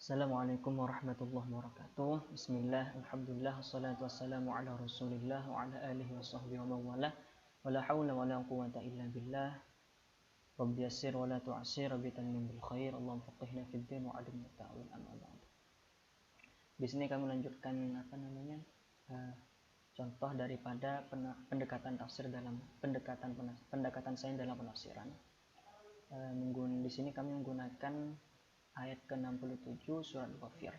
Assalamualaikum warahmatullahi wabarakatuh. Bismillah, alhamdulillah, wassalatu wassalamu ala rasulillah wa ala alihi wa sahbihi wa mawalah. Wa la hawla wa la quwata illa billah. Rabbi yassir wa la tu'assir, rabbi tanmin bil khair, Allahumma faqihna fid din wa alimna ta'wil, amma ba'd. Di sini kami melanjutkan contoh daripada pendekatan tafsir dalam pendekatan sains dalam penafsiran. Di sini kami menggunakan ayat ke-67 surat Ghafir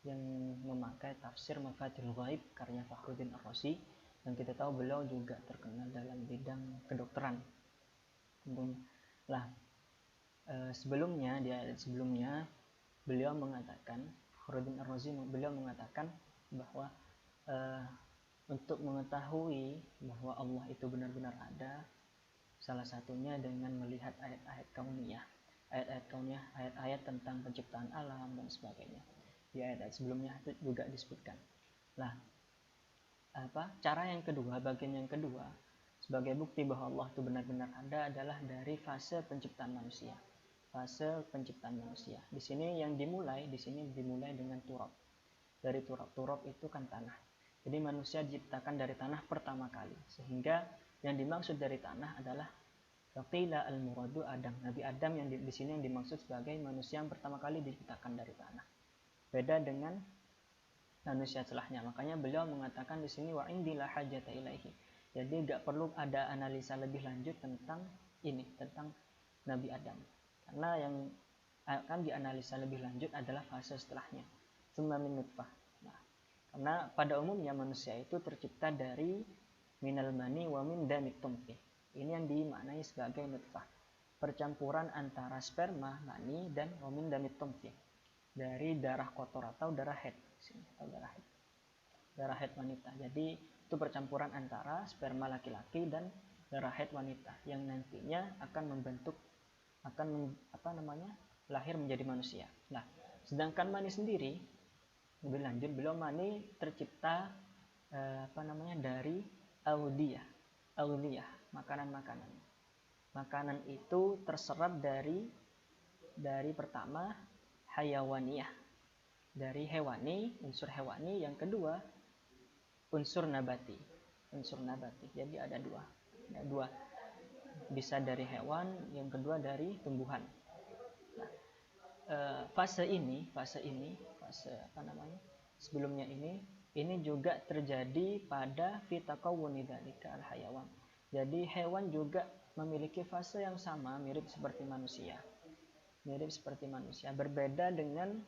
yang memakai tafsir Mafatihul Ghaib karya Fakhruddin Ar-Razi, yang kita tahu beliau juga terkenal dalam bidang kedokteran. Sebelumnya, di ayat sebelumnya beliau mengatakan, Fakhruddin Ar-Razi beliau mengatakan bahwa untuk mengetahui bahwa Allah itu benar-benar ada, salah satunya dengan melihat ayat-ayat kauniyah. Ayat-ayat tentang penciptaan alam dan sebagainya. Di ayat-ayat sebelumnya itu juga disebutkan. Cara yang kedua, bagian yang kedua, sebagai bukti bahwa Allah itu benar-benar ada adalah dari fase penciptaan manusia. Fase penciptaan manusia. Di sini dimulai dengan turab. Dari turab itu kan tanah. Jadi manusia diciptakan dari tanah pertama kali. Sehingga yang dimaksud dari tanah adalah Faqila al-muradu Adam. Nabi Adam yang di sini yang dimaksud sebagai manusia yang pertama kali diciptakan dari tanah. Beda dengan manusia setelahnya. Makanya beliau mengatakan di sini wa indi la hajata ilaihi. Jadi enggak perlu ada analisa lebih lanjut tentang Nabi Adam. Karena yang akan dianalisa lebih lanjut adalah fase setelahnya. Tsumma min nutfah. Karena pada umumnya manusia itu tercipta dari minal mani wa min damit tumfi. Ini yang dimaknai sebagai nutfah, percampuran antara sperma, mani, dan wamin damit tumfi, dari darah kotor atau darah haid, darah haid wanita. Jadi itu percampuran antara sperma laki-laki dan darah haid wanita yang nantinya akan lahir menjadi manusia. Sedangkan mani sendiri, lebih lanjut, mani tercipta dari audiyah, makanan. Makanan itu terserap dari pertama hayawaniyah, dari hewani, unsur hewani. Yang kedua unsur nabati. Jadi ada dua, bisa dari hewan, yang kedua dari tumbuhan. Fase sebelumnya ini juga terjadi pada fitakawuni dzalika al-hayawan. Jadi hewan juga memiliki fase yang sama, mirip seperti manusia. Berbeda dengan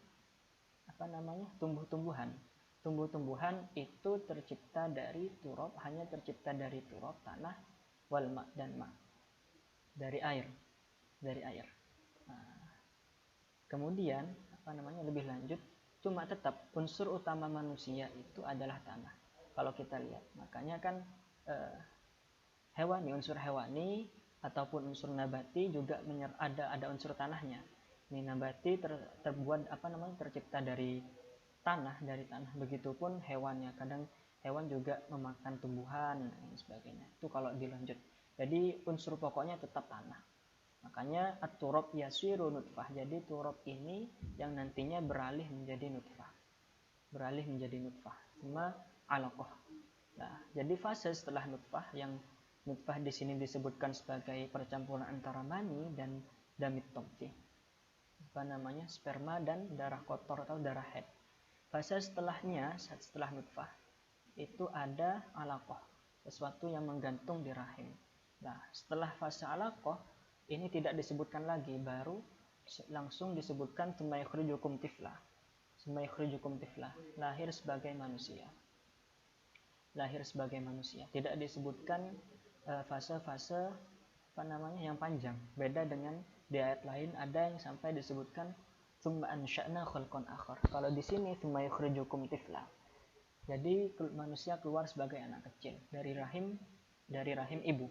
tumbuh-tumbuhan. Tumbuh-tumbuhan itu tercipta dari turab, hanya tercipta dari turab, tanah, wal ma, dan ma, dari air. Kemudian lebih lanjut, cuma tetap unsur utama manusia itu adalah tanah. Kalau kita lihat, makanya kan unsur hewani ataupun unsur nabati juga ada unsur tanahnya. Ini nabati tercipta dari tanah. Begitupun hewannya, kadang hewan juga memakan tumbuhan dan sebagainya. Itu kalau dilanjut. Jadi unsur pokoknya tetap tanah. Makanya at-turab yasiru nutfah. Jadi turab ini yang nantinya beralih menjadi nutfah. Cuma alaqah. Jadi fase setelah nutfah, yang nutfah di sini disebutkan sebagai percampuran antara mani dan damit tumfi. Sperma dan darah kotor atau darah haid. Fase setelahnya, setelah nutfah, itu ada alaqah, sesuatu yang menggantung di rahim. Setelah fase alaqah ini tidak disebutkan lagi, baru langsung disebutkan tsumma yukhrijukum tifla, lahir sebagai manusia. Tidak disebutkan fase-fase yang panjang. Beda dengan di ayat lain, ada yang sampai disebutkan tsumma ansha'na khalqan akhar. Kalau di sini tsumma yukhrijukum tifla. Jadi manusia keluar sebagai anak kecil dari rahim ibu.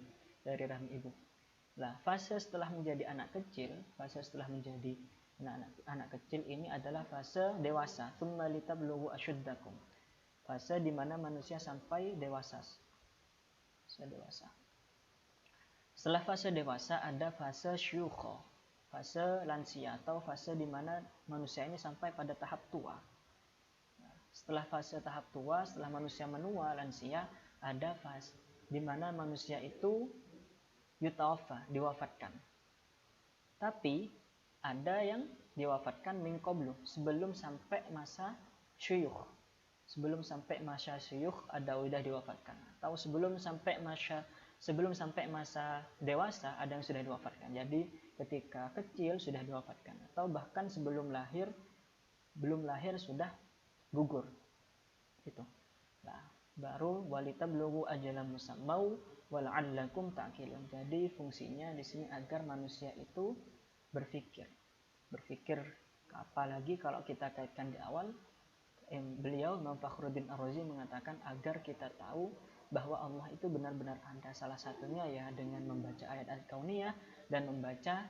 Fase setelah menjadi anak kecil, anak kecil ini adalah fase dewasa. Tsumma litablughu asyuddakum. Fase di mana manusia sampai dewasa. Setelah fase dewasa ada fase syukha. fase lansia atau fase di mana manusia ini sampai pada tahap tua. Setelah fase tahap tua, setelah manusia menua, lansia, ada fase di mana manusia itu yutawaffa, diwafatkan. Tapi ada yang diwafatkan min qablu, sebelum sampai masa syuyukh. Sebelum sampai masa syuyukh ada udah diwafatkan, atau sebelum sampai masa dewasa ada yang sudah diwafatkan. Jadi ketika kecil sudah diwafatkan, atau bahkan sebelum lahir, belum lahir sudah gugur. Gitu. Nah, baru walitablugu ajalan musammau wal'allakum ta'qilun. Jadi fungsinya di sini agar manusia itu berpikir, apalagi kalau kita kaitkan di awal, beliau Imam Fakhruddin Ar-Razi mengatakan agar kita tahu bahwa Allah itu benar-benar ada. Salah satunya ya dengan membaca ayat-ayat kauniyah dan membaca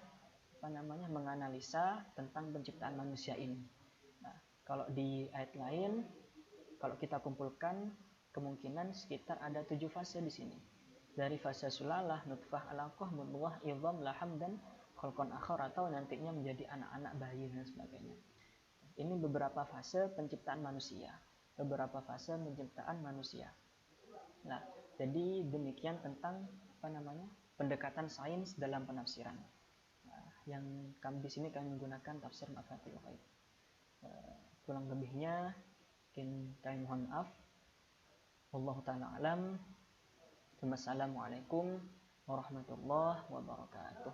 menganalisa tentang penciptaan manusia ini. Nah, kalau di ayat lain, kalau kita kumpulkan, kemungkinan sekitar ada 7 fase di sini. Dari fase sulalah, nutfah, alaqah, mudghah, idham, laham, dan khalqan akhar, atau nantinya menjadi anak-anak bayi dan sebagainya. Ini beberapa fase penciptaan manusia. Nah, jadi demikian tentang pendekatan sains dalam penafsiran. Nah, yang di sini kami menggunakan tafsir Mafathul Ghaib. Kurang lebihnya kami mohon maaf. Wallahu ta'ala alam. Wassalamualaikum warahmatullahi wabarakatuh.